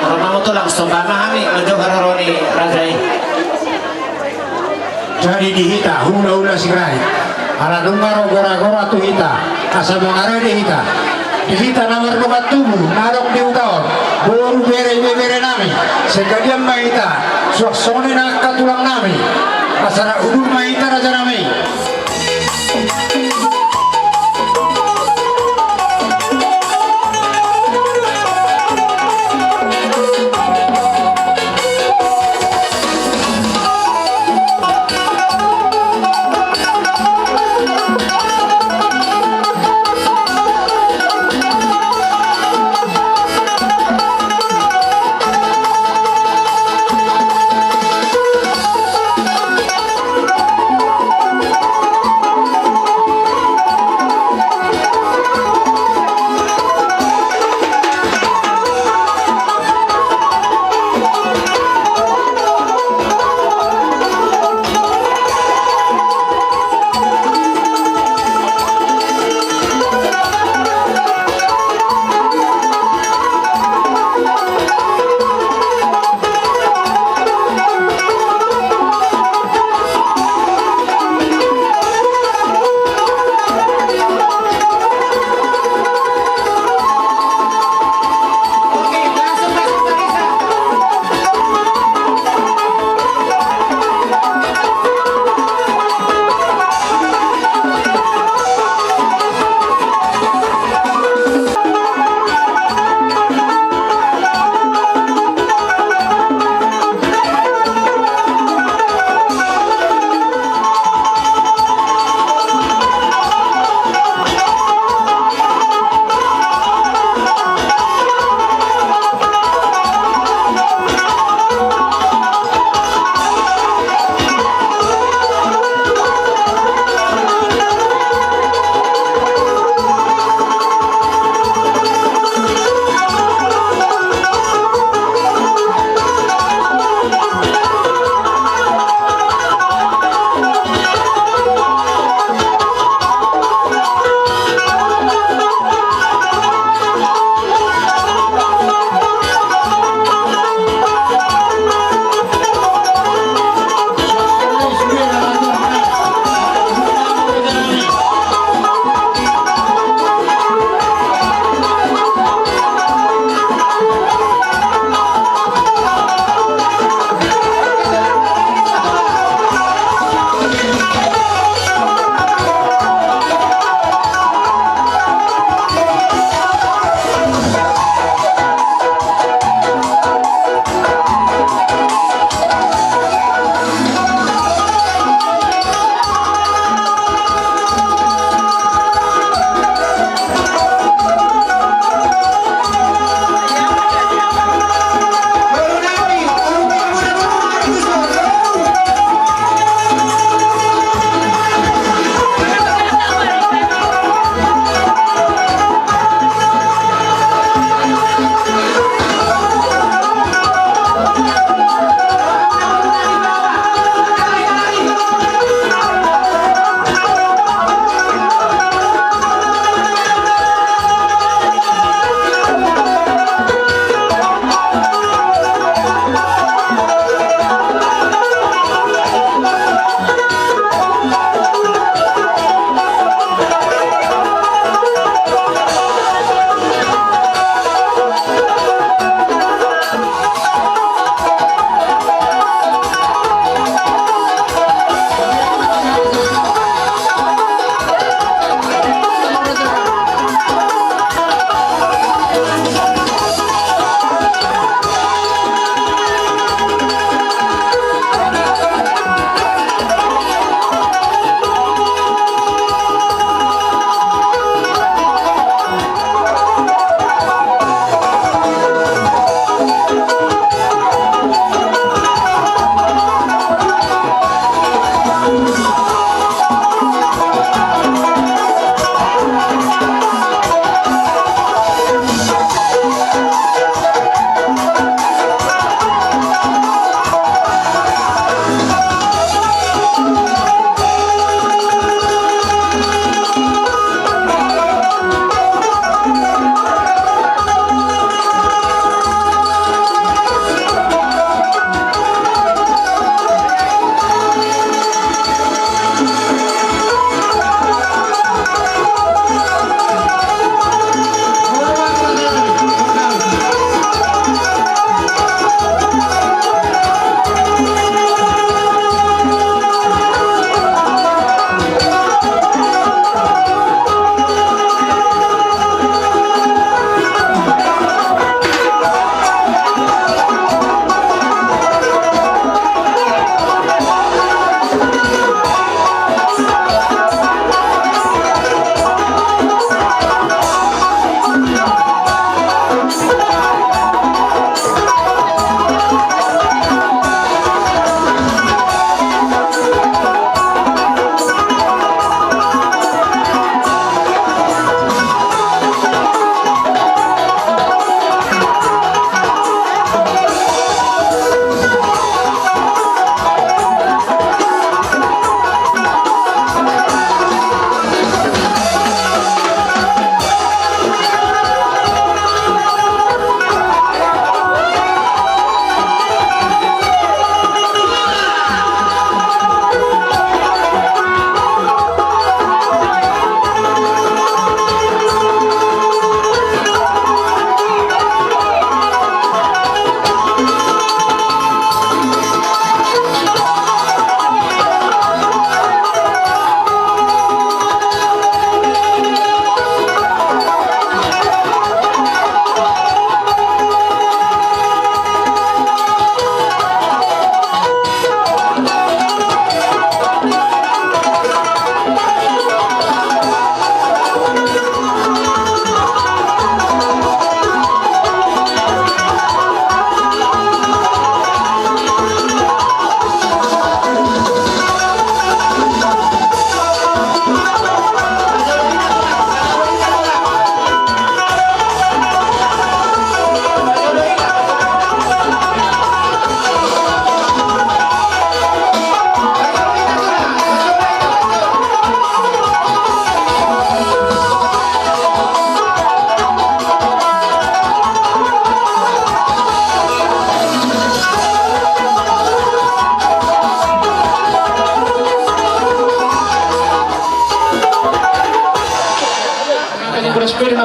Romamu tuh langsung pahami menuju haroni rajai. Jadi dihita hula-hula sirai ala dungaro gora-gora tu hita asa mangare dihita nomor bukat tubuh narok di utaon boru bere nami sekalian mahita suaksone nak katulang nami asara udur mahita raja nami.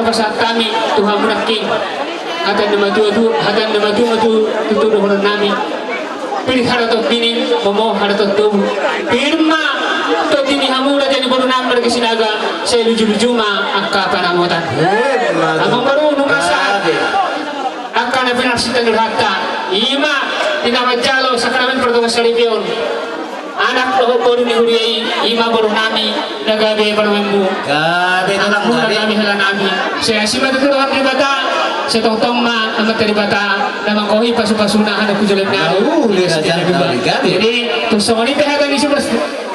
pada saat kami Tuhan menaking hatan nama tu tutup dengan nami pilih haratot bini momo haratot tubuh firma to tini hamura jadi baru nama ke sinaga saya luju ma akka panamutan amang baru numasa akka na pinasitan hatta ima tinama jalo sakramen pertama salipion anak lo baru ni huriai ima baru nami nagabe parwembu Gabi itu lang, mula gabi. kami hala nami saya sima tu orang pribata saya tong ma amat pribata namang kohi pasu-pasuna anak kujulim na lihat aja, gabi. jadi tu semua ni pihak kami sudah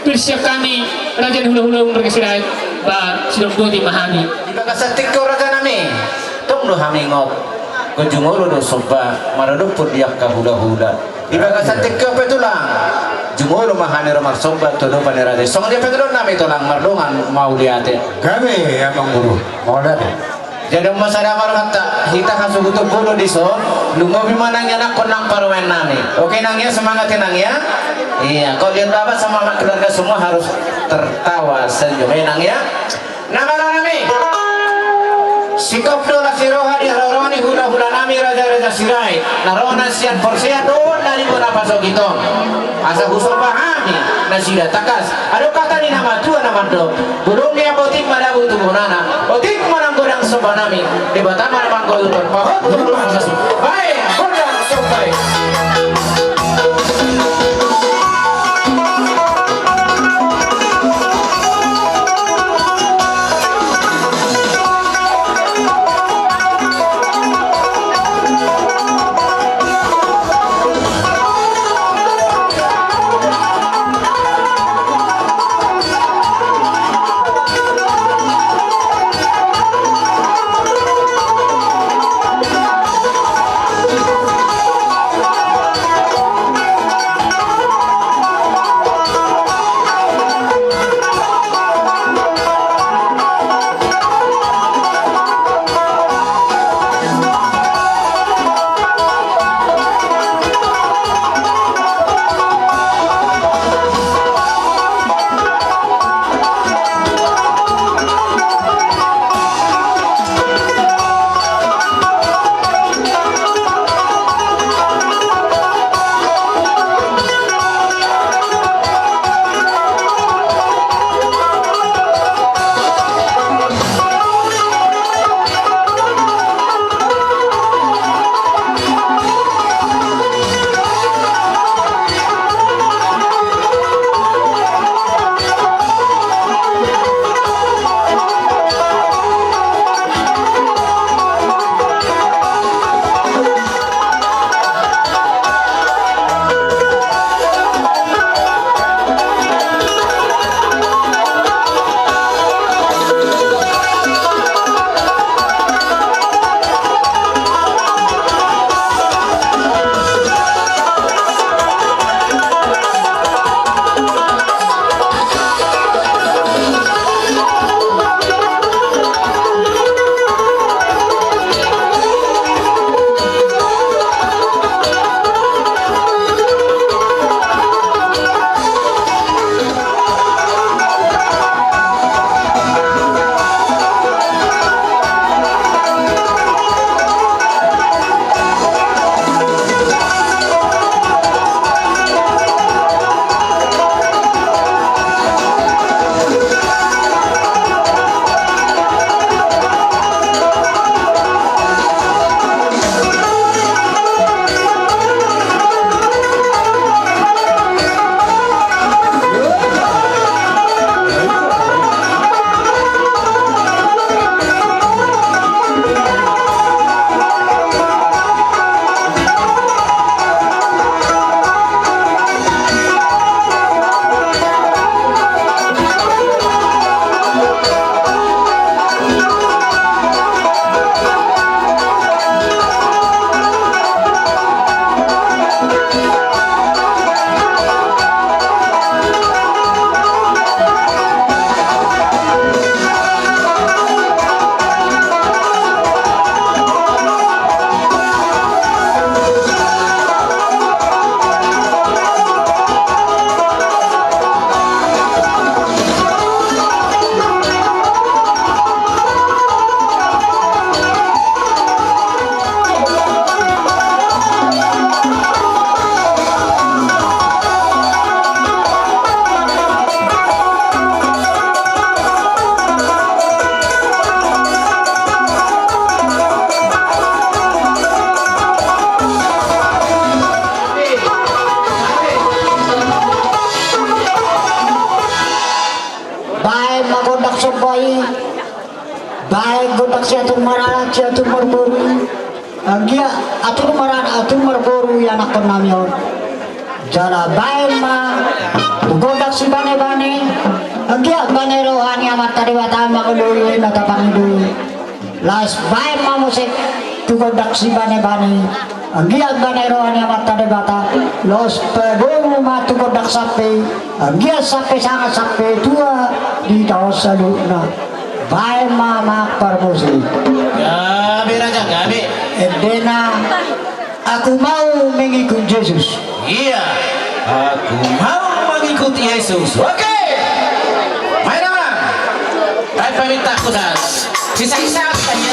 persiap kami raja hulu-hulu berkesirat ba silong bodi mahami Iba ka sa tikko raga nami. Tung do hami ngop. Kujungolo do soba maradok pud diak ka hula-hula. Iba ka sa tikko petulang. Jumolo mahani romar soba todo panirade. Song dia petulon nami tulang mardongan mau liate. Kami abang guru. Modal. Jadi masada markata hita kasugutu kulo diso lungo bimanang yana konang parwen nami. Oke nangya semangatin nangya. Iya, kau lihat bapak sama keluarga semua harus tertawa senyum. Nangya. Nama nami. Sikap dola siroha di haroroni hula-hula nami raja-raja sirai. Narona sian porsia don dari bona pasok itu. Asa huso pahami nasida takas. Aduh kata ni nama tua nama do. Burung dia botik mana butuh bonana. Botik mana godang soba nami. Di batam mana mangkol itu. Pahot burung asas. Baik, godang sobai. Anggia atur marboru ya nakon namion. Jara baima godak si bane anggia bane rohani amat tadi wata makului mata pangidu. Las baima musik tu godak si bane anggia bane rohani amat tadi wata los pebomu matu godak sape anggia sape sangat sape tua di tahun saluna. Baima mak parmusi. Gabi raja gabi. Edena aku mau mengikut Yesus. Iya, aku mau mengikuti Yesus. Oke, main orang. Hai pamit takut das. Sisa-sisa saja.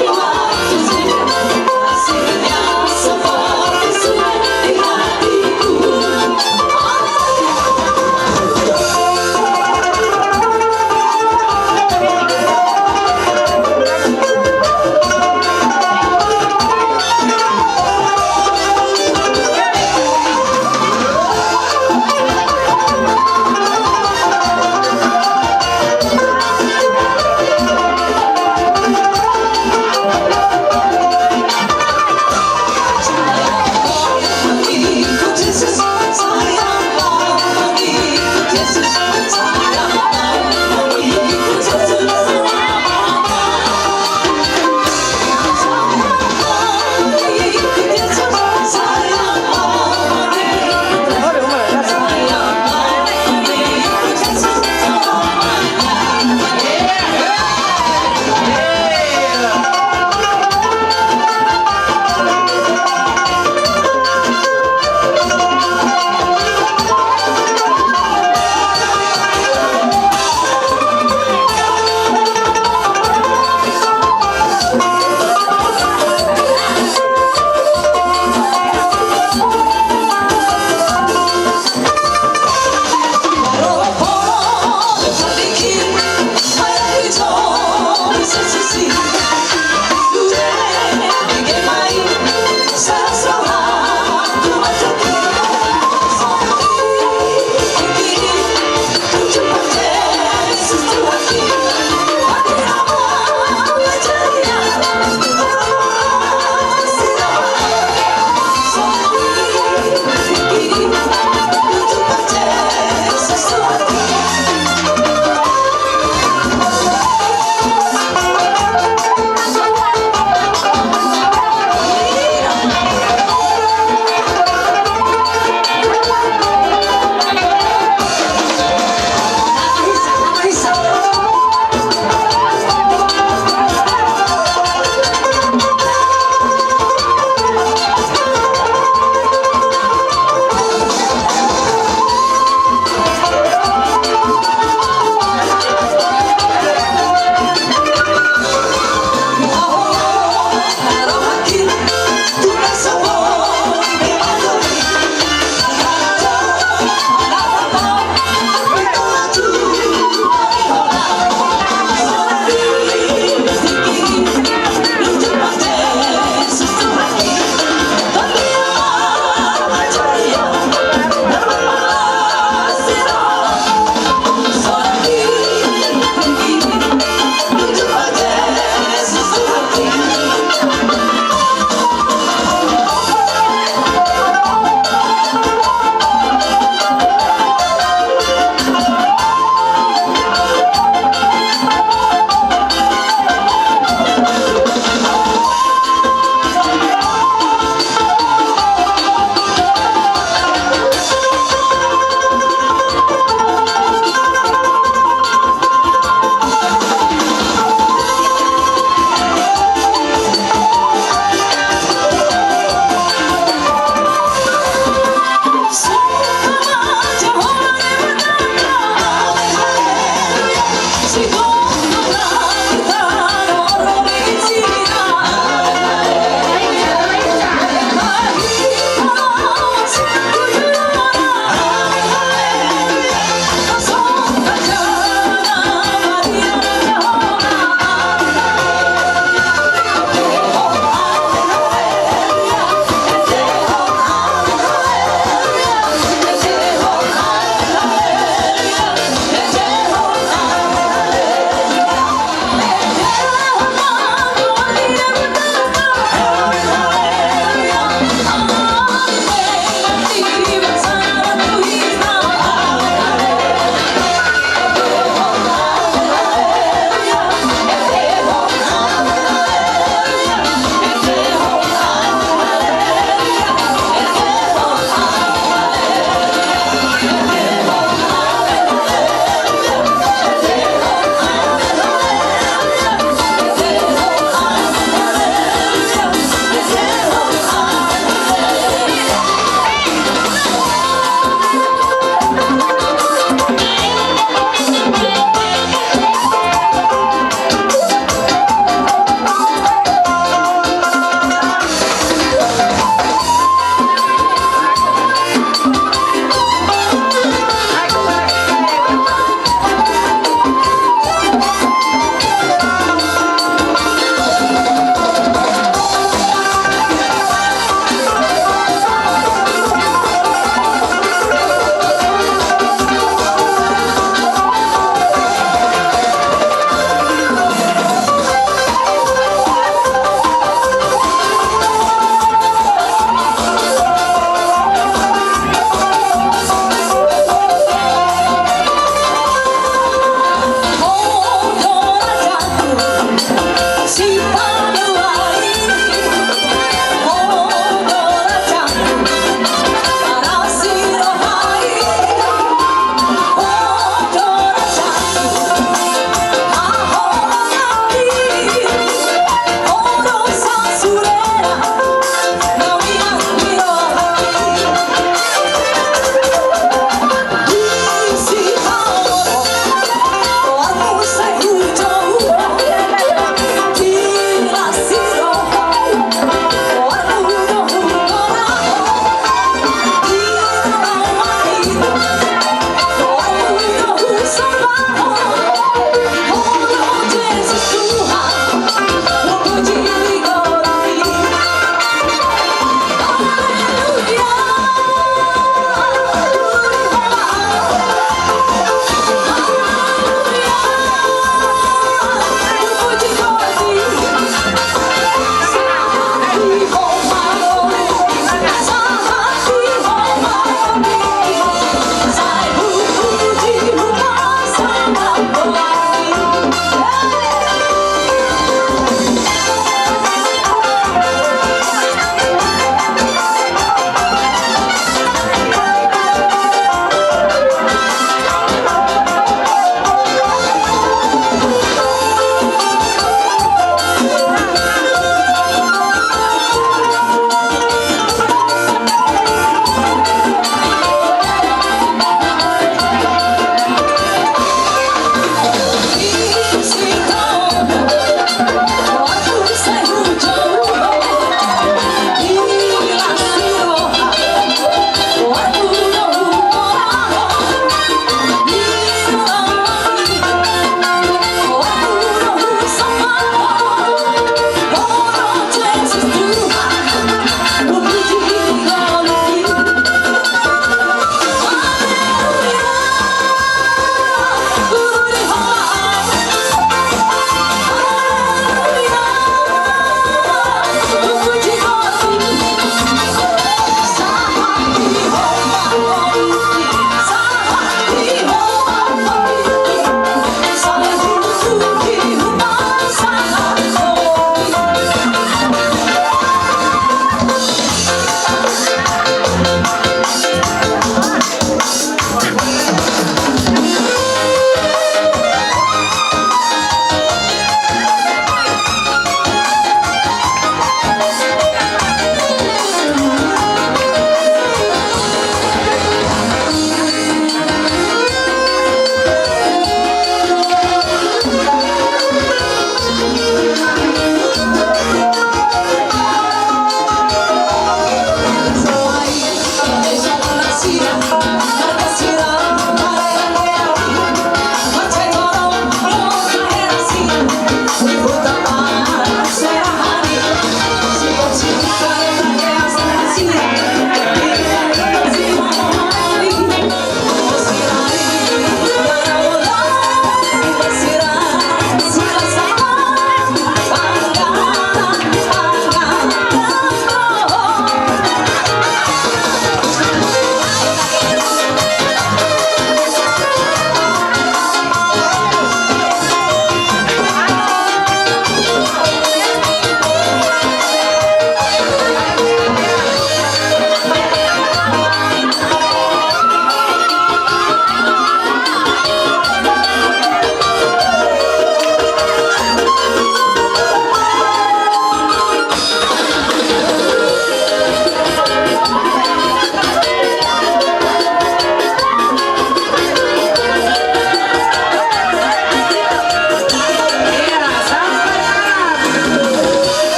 You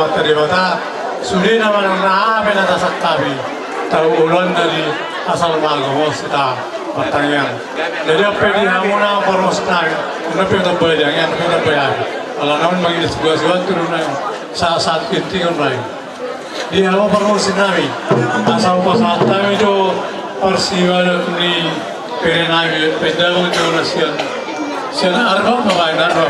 materi bata suri nama na bena dasak tabi tahu ulan dari asal magamos kita pertanyaan jadi apa di hamuna formos nang napi untuk bayang yang napi untuk bayang kalau namun bagi sebuah turun saat itu kan di hawa formos nami asal pasal kami jo persiwa ni perenai pedagang jo nasian sian arba makai arba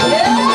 Yeah.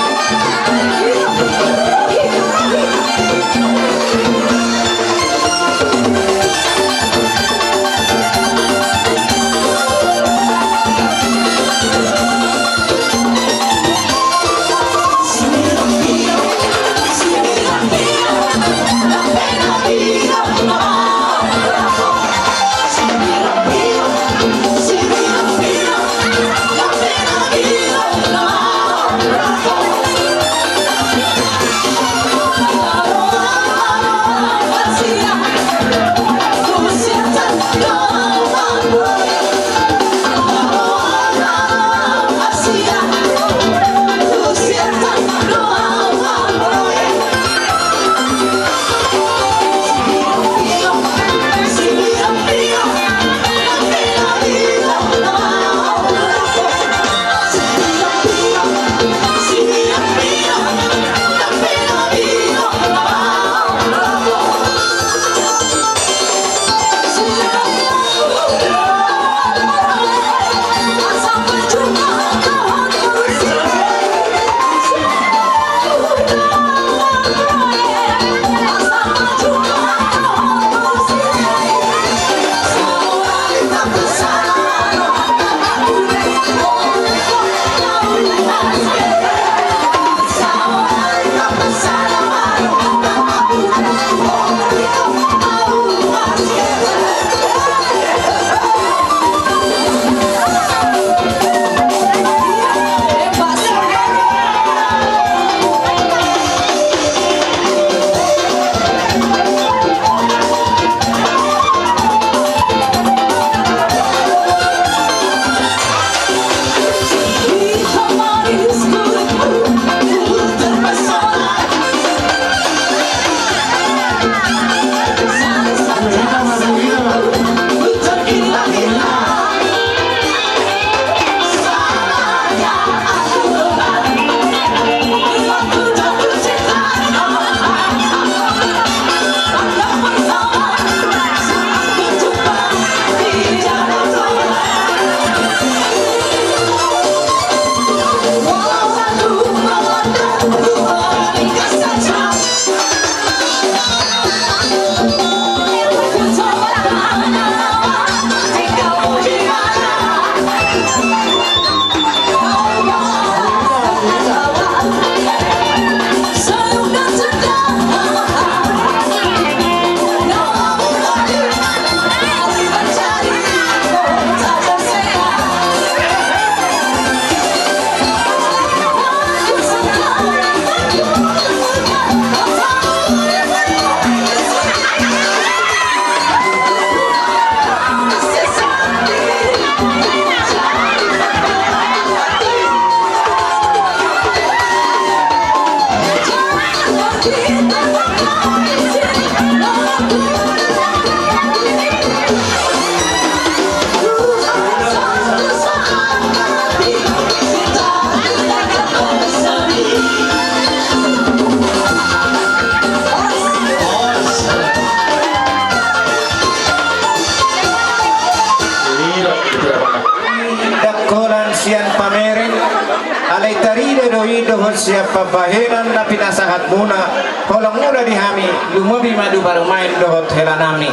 alai tarida doi dohot siapa baheran na pinasahat muna holang muna di hami lumobi madu baru main dohot helanami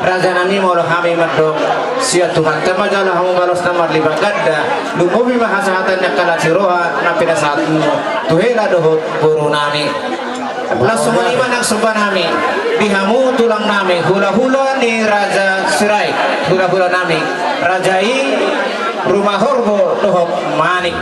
raja nami molo hami madu sia Tuhan temajala hamu baros namar liba gadda lumobi mahasahatan kala siroha na pinasahatmu tuhela dohot buru nami langsung iman ang sumba nami dihamu tulang nami hula-hula ni Raja Sirai hula-hula nami rajai rumah horbo dohok manik